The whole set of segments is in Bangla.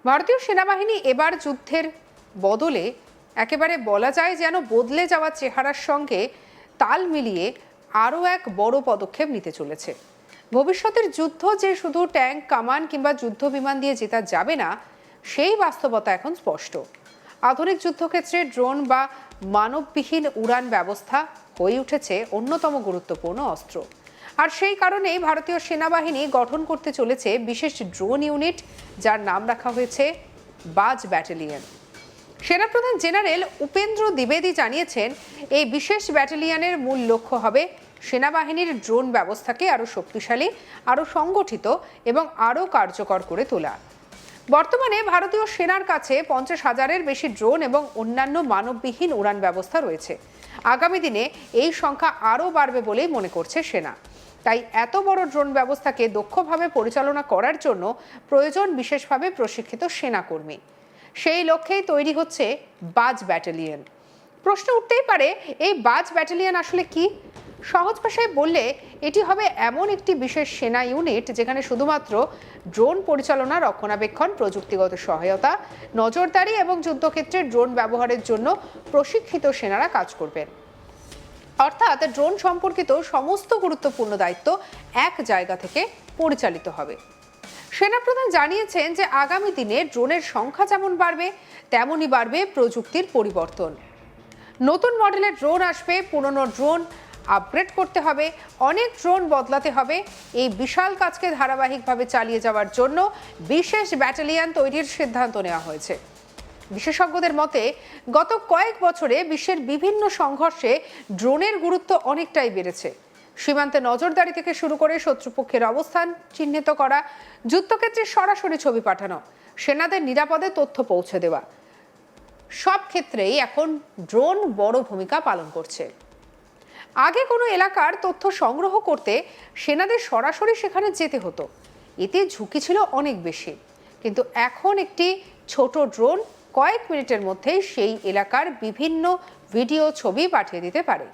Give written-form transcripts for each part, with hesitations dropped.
ভারতীয় সেনাবাহিনী এবার যুদ্ধের বদলে একেবারে বলা যায় যেন বদলে যাওয়া চেহারার সঙ্গে তাল মিলিয়ে আরও এক বড় পদক্ষেপ নিতে চলেছে। ভবিষ্যতের যুদ্ধ যে শুধু ট্যাঙ্ক, কামান কিংবা যুদ্ধ বিমান দিয়ে জেতা যাবে না, সেই বাস্তবতা এখন স্পষ্ট। আধুনিক যুদ্ধক্ষেত্রে ড্রোন বা মানববিহীন উড়ান ব্যবস্থা হয়ে উঠেছে অন্যতম গুরুত্বপূর্ণ অস্ত্র। আর সেই কারণেই ভারতীয় সেনাবাহিনী গঠন করতে চলেছে বিশেষ ড্রোন ইউনিট, যার নাম রাখা হয়েছে বাজ ব্যাটালিয়ন। সেনাপ্রধান জেনারেল উপেন্দ্র দ্বিবেদী জানিয়েছেন, এই বিশেষ ব্যাটালিয়নের মূল লক্ষ্য হবে সেনাবাহিনীর ড্রোন ব্যবস্থাকে আরও শক্তিশালী, আরও সংগঠিত এবং আরও কার্যকর করে তোলা। বর্তমানে ভারতীয় সেনার কাছে 50,000-এর বেশি ড্রোন এবং অন্যান্য মানববিহীন উড়ান ব্যবস্থা রয়েছে। আগামী দিনে এই সংখ্যা আরও বাড়বে বলেই মনে করছে সেনা। তাই এত বড় ড্রোন ব্যবস্থাকে দক্ষভাবে পরিচালনা করার জন্য প্রয়োজন বিশেষভাবে প্রশিক্ষিত সেনাকর্মী। সেই লক্ষ্যেই তৈরি হচ্ছে বাজ ব্যাটালিয়ন। প্রশ্ন উঠতেই পারে, এই বাজ ব্যাটালিয়ন আসলে কি? সহজ ভাষায় বললে এটি হবে এমন একটি বিশেষ সেনা ইউনিট যেখানে শুধুমাত্র ড্রোন পরিচালনা, রক্ষণাবেক্ষণ, প্রযুক্তিগত সহায়তা, নজরদারি এবং যুদ্ধক্ষেত্রে ড্রোন ব্যবহারের জন্য প্রশিক্ষিত সেনারা কাজ করবেন। অর্থাৎ ড্রোন সম্পর্কিত সমস্ত গুরুত্বপূর্ণ দায়িত্ব এক জায়গা থেকে পরিচালিত হবে। সেনাপ্রধান জানিয়েছেন যে আগামী দিনে ড্রোনের সংখ্যা যেমন বাড়বে, তেমনই বাড়বে প্রযুক্তির পরিবর্তন। নতুন মডেলের ড্রোন আসবে, পুরনো ড্রোন আপগ্রেড করতে হবে, অনেক ড্রোন বদলাতে হবে। এই বিশাল কাজকে ধারাবাহিকভাবে চালিয়ে যাওয়ার জন্য বিশেষ ব্যাটালিয়ন তৈরির সিদ্ধান্ত নেওয়া হয়েছে। বিশেষজ্ঞদের মতে গত কয়েক বছরে বিশ্বের বিভিন্ন সংঘর্ষে ড্রোনের গুরুত্ব অনেকটাই বেড়েছে। সীমান্তে নজরদারি থেকে শুরু করে শত্রুপক্ষের অবস্থান চিহ্নিত করা, যুদ্ধক্ষেত্রে সরাসরি ছবি পাঠানো, সেনাদের নিরাপদে তথ্য পৌঁছে দেওয়া, সব ক্ষেত্রেই এখন ড্রোন বড় ভূমিকা পালন করছে। আগে কোনো এলাকার তথ্য সংগ্রহ করতে সেনাদের সরাসরি সেখানে যেতে হতো, এতে ঝুঁকি ছিল অনেক বেশি। কিন্তু এখন একটি ছোট ড্রোন কয়েক মিনিটের মধ্যেই সেই এলাকার বিভিন্ন ভিডিও, ছবি পাঠিয়ে দিতে পারে।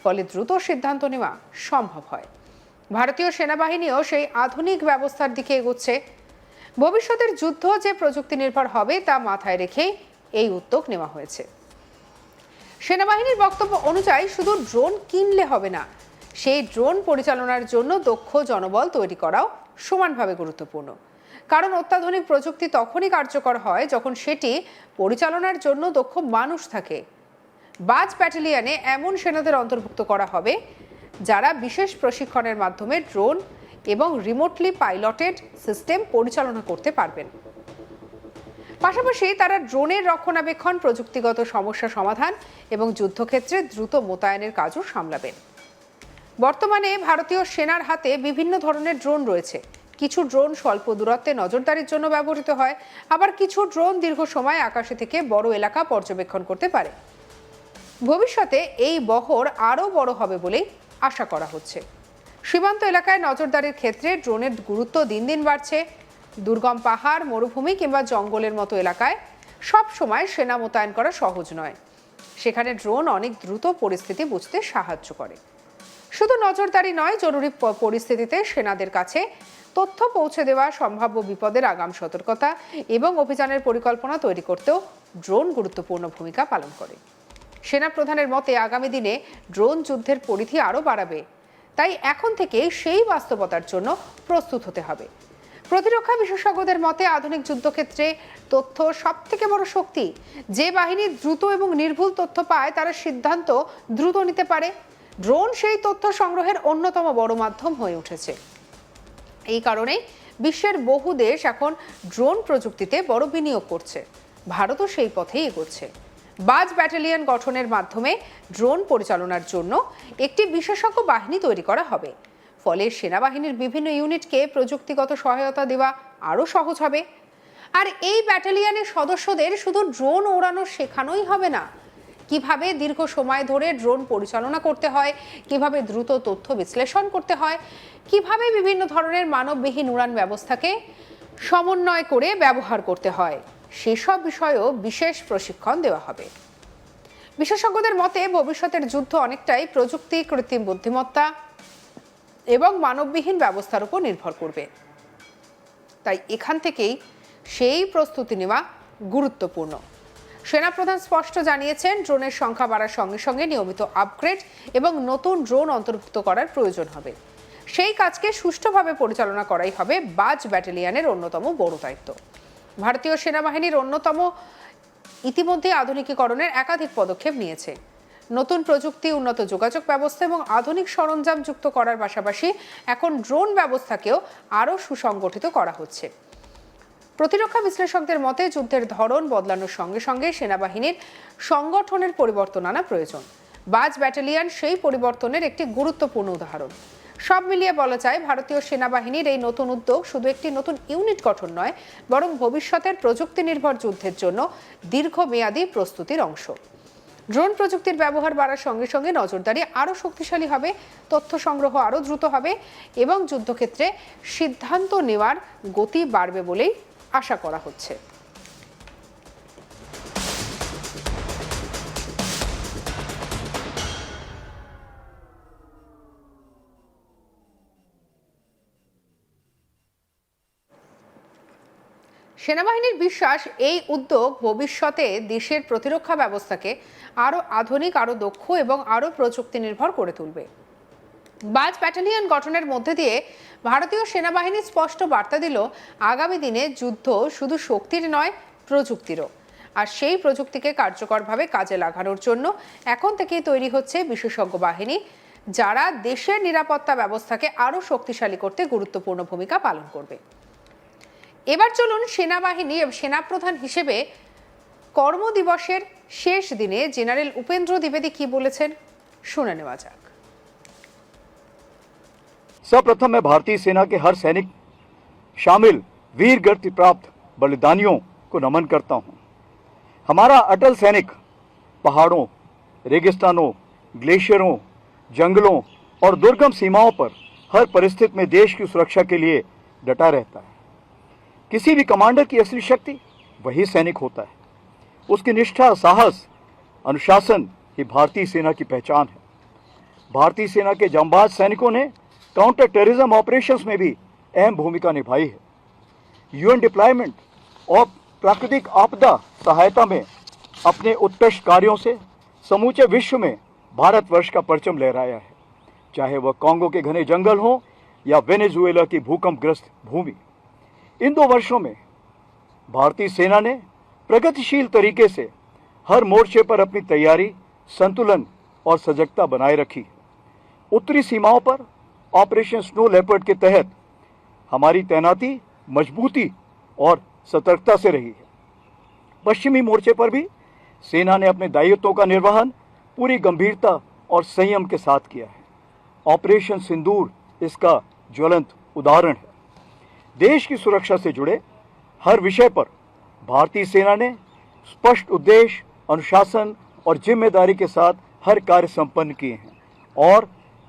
ফলে দ্রুত সিদ্ধান্ত নেওয়া সম্ভব হয়। ভারতীয় সেনাবাহিনীও সেই আধুনিক ব্যবস্থার দিকে এগোচ্ছে। ভবিষ্যতের যুদ্ধ যে প্রযুক্তি নির্ভর হবে তা মাথায় রেখেই এই উদ্যোগ নেওয়া হয়েছে। সেনাবাহিনীর বক্তব্য অনুযায়ী শুধু ড্রোন কিনলে হবে না, সেই ড্রোন পরিচালনার জন্য দক্ষ জনবল তৈরি করাও সমানভাবে গুরুত্বপূর্ণ। কারণ অত্যাধুনিক প্রযুক্তি তখনই কার্যকর হয় যখন সেটি পরিচালনার জন্য দক্ষ মানুষ থাকে। বাজ ব্যাটালিয়নে এমন সেনাদের অন্তর্ভুক্ত করা হবে যারা বিশেষ প্রশিক্ষণের মাধ্যমে ড্রোন এবং রিমোটলি পাইলটেড সিস্টেম পরিচালনা করতে পারবেন। পাশাপাশি তারা ড্রোনের রক্ষণাবেক্ষণ, প্রযুক্তিগত সমস্যা সমাধান এবং যুদ্ধক্ষেত্রে দ্রুত মোতায়েনের কাজও সামলাবেন। বর্তমানে ভারতীয় সেনার হাতে বিভিন্ন ধরনের ড্রোন রয়েছে। কিছু ড্রোন স্বল্প দূরত্বে নজরদারির জন্য ব্যবহৃত হয়, আবার কিছু ড্রোন দীর্ঘ সময় আকাশে থেকে বড় এলাকা পর্যবেক্ষণ করতে পারে। ভবিষ্যতে এই বহর আরও বড় হবে বলেই আশা করা হচ্ছে। সীমান্ত এলাকায় নজরদারির ক্ষেত্রে ড্রোনের গুরুত্ব দিন দিন বাড়ছে। দুর্গম পাহাড়, মরুভূমি কিংবা জঙ্গলের মতো এলাকায় সব সময় সেনা মোতায়েন করা সহজ নয়। সেখানে ড্রোন অনেক দ্রুত পরিস্থিতি বুঝতে সাহায্য করে। শুধু নজরদারি নয়, জরুরি পরিস্থিতিতে সেনাদের কাছে তথ্য পৌঁছে দেওয়া, সম্ভাব্য বিপদের আগাম সতর্কতা এবং অভিযানের পরিকল্পনা তৈরি করতেও ড্রোন গুরুত্বপূর্ণ ভূমিকা পালন করে। সেনাপ্রধানের মতে আগামী দিনে ড্রোন যুদ্ধের পরিধি আরও বাড়াবে। তাই এখন থেকে সেই বাস্তবতার জন্য প্রস্তুত হতে হবে। প্রতিরক্ষা বিশেষজ্ঞদের মতে আধুনিক যুদ্ধক্ষেত্রে তথ্য সবথেকে বড় শক্তি। যে বাহিনী দ্রুত এবং নির্ভুল তথ্য পায় তারা সিদ্ধান্ত দ্রুত নিতে পারে। ড্রোন সেই তথ্য সংগ্রহের অন্যতম বড় মাধ্যম হয়ে উঠেছে। এই কারণে বিশ্বের বহু দেশ এখন ড্রোন প্রযুক্তিতে বড় বিনিয়োগ করছে। ভারতও সেই পথেই এগোচ্ছে। বাজ ব্যাটালিয়ন গঠনের মাধ্যমে ড্রোন পরিচালনার জন্য একটি বিশেষজ্ঞ বাহিনী তৈরি করা হবে। ফলে সেনাবাহিনীর বিভিন্ন ইউনিটকে প্রযুক্তিগত সহায়তা দেওয়া আরও সহজ হবে। আর এই ব্যাটালিয়নের সদস্যদের শুধু ড্রোন ওড়ানো শেখানোই হবে না, কিভাবে দীর্ঘ সময় ধরে ড্রোন পরিচালনা করতে হয়, কিভাবে দ্রুত তথ্য বিশ্লেষণ করতে হয়, কিভাবে বিভিন্ন ধরনের মানববিহীন উড়ান ব্যবস্থাকে সমন্বয় করে ব্যবহার করতে হয়, সেসব বিষয়েও বিশেষ প্রশিক্ষণ দেওয়া হবে। বিশেষজ্ঞদের মতে ভবিষ্যতের যুদ্ধ অনেকটাই প্রযুক্তি, কৃত্রিম বুদ্ধিমত্তা এবং মানববিহীন ব্যবস্থার উপর নির্ভর করবে। তাই এখান থেকেই সেই প্রস্তুতি নেওয়া গুরুত্বপূর্ণ। সেনাপ্রধান স্পষ্ট জানিয়েছেন, ড্রোনের সংখ্যা বাড়ার সঙ্গে সঙ্গে নিয়মিত আপগ্রেড এবং নতুন ড্রোন অন্তর্ভুক্ত করার প্রয়োজন হবে। সেই কাজকে সুষ্ঠুভাবে পরিচালনা করাই হবে বাজ ব্যাটালিয়নের অন্যতম বড় দায়িত্ব। ভারতীয় সেনাবাহিনীর ইতিমধ্যে আধুনিকীকরণের একাধিক পদক্ষেপ নিয়েছে। নতুন প্রযুক্তি, উন্নত যোগাযোগ ব্যবস্থা এবং আধুনিক সরঞ্জাম যুক্ত করার পাশাপাশি এখন ড্রোন ব্যবস্থাকেও আরও সুসংগঠিত করা হচ্ছে। প্রতিরক্ষা বিশ্লেষকদের মতে, যুদ্ধের ধরন বদলানোর সঙ্গে সঙ্গে সেনাবাহিনীর সংগঠনের পরিবর্তন আনা প্রয়োজন। বাজ ব্যাটালিয়ন সেই পরিবর্তনের একটি গুরুত্বপূর্ণ উদাহরণ। সব মিলিয়ে বলা যায়, ভারতীয় সেনাবাহিনীর এই নতুন উদ্যোগ শুধু একটি নতুন ইউনিট গঠন নয়, বরং ভবিষ্যতের প্রযুক্তি নির্ভর যুদ্ধের জন্য দীর্ঘমেয়াদী প্রস্তুতির অংশ। ড্রোন প্রযুক্তির ব্যবহার বাড়ার সঙ্গে সঙ্গে নজরদারি আরও শক্তিশালী হবে, তথ্য সংগ্রহ আরও দ্রুত হবে এবং যুদ্ধক্ষেত্রে সিদ্ধান্ত নেওয়ার গতি বাড়বে বলেই আশা করা হচ্ছে। সেনাবাহিনীর বিশ্বাস, এই উদ্যোগ ভবিষ্যতে দেশের প্রতিরক্ষা ব্যবস্থাকে আরও আধুনিক, আরও দক্ষ এবং আরও প্রযুক্তি নির্ভর করে তুলবে। বাজ ব্যাটালিয়ন গঠনের মধ্যে দিয়ে ভারতীয় সেনাবাহিনী স্পষ্ট বার্তা দিল, আগামী দিনে যুদ্ধ শুধু শক্তির নয়, প্রযুক্তিরও। আর সেই প্রযুক্তিকে কার্যকরভাবে কাজে লাগানোর জন্য এখন থেকেই তৈরি হচ্ছে বিশেষজ্ঞ বাহিনী, যারা দেশের নিরাপত্তা ব্যবস্থাকে আরও শক্তিশালী করতে গুরুত্বপূর্ণ ভূমিকা পালন করবে। এবার চলুন সেনাবাহিনী এবং সেনাপ্রধান হিসেবে কর্মদিবসের শেষ দিনে জেনারেল উপেন্দ্র দ্বিবেদী কি বলেছেন শুনে নেওয়া যাক। सर्वप्रथम मैं भारतीय सेना के हर सैनिक शामिल वीर गति प्राप्त बलिदानियों को नमन करता हूं। हमारा अटल सैनिक पहाड़ों, रेगिस्तानों, ग्लेशियरों, जंगलों और दुर्गम सीमाओं पर हर परिस्थिति में देश की सुरक्षा के लिए डटा रहता है। किसी भी कमांडर की असली शक्ति वही सैनिक होता है। उसकी निष्ठा, साहस, अनुशासन ही भारतीय सेना की पहचान है। भारतीय सेना के जांबाज सैनिकों ने काउंटर टेररिज्म ऑपरेशंस में भी अहम भूमिका निभाई है। यूएन डिप्लॉयमेंट और प्राकृतिक आपदा सहायता में अपने उत्कृष्ट कार्यों से समूचे विश्व में भारतवर्ष का परचम लहराया है, चाहे वह कांगो के घने जंगल हो या वेनेजुएला की भूकंपग्रस्त भूमि। इन 2 वर्षों में भारतीय सेना ने प्रगतिशील तरीके से हर मोर्चे पर अपनी तैयारी, संतुलन और सजगता बनाए रखी। उत्तरी सीमाओं पर ऑपरेशन स्नो लेपर्ड के तहत हमारी तैनाती मजबूती और सतर्कता से रही है। पश्चिमी मोर्चे पर भी सेना ने अपने दायित्वों का निर्वहन पूरी गंभीरता और संयम के साथ किया है। ऑपरेशन सिंदूर इसका ज्वलंत उदाहरण है। देश की सुरक्षा से जुड़े हर विषय पर भारतीय सेना ने स्पष्ट उद्देश्य, अनुशासन और जिम्मेदारी के साथ हर कार्य संपन्न किए हैं और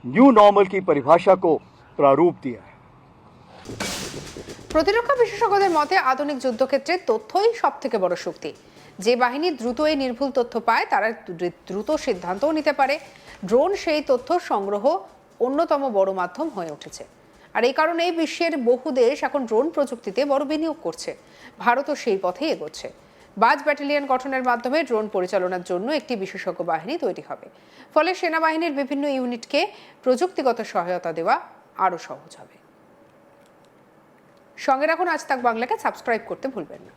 न्यू नॉर्मल की परिभाषा को प्रारूप दिया है। প্রতিরক্ষা বিশেষজ্ঞদের মতে, আধুনিক যুদ্ধক্ষেত্রে তথ্যই সবথেকে বড় শক্তি। যে বাহিনী দ্রুত এই নির্ভুল তথ্য পায়, তারা দ্রুত সিদ্ধান্তও নিতে পারে। ড্রোন সেই তথ্য সংগ্রহ অন্যতম বড় মাধ্যম হয়ে উঠেছে। আর এই কারণে বিশ্বের বহু দেশ এখন ড্রোন প্রযুক্তিতে বড় বিনিয়োগ করছে। ভারতও সেই পথেই এগোচ্ছে। বাজ ব্যাটালিয়ন গঠনের মাধ্যমে ড্রোন পরিচালনার জন্য একটি বিশেষজ্ঞ বাহিনী তৈরি হবে। ফলে সেনাবাহিনীর বিভিন্ন ইউনিটকে প্রযুক্তিগত সহায়তা দেওয়া আরও সহজ হবে। সঙ্গে রাখুন আজ তাক বাংলাকে, সাবস্ক্রাইব করতে ভুলবেন না।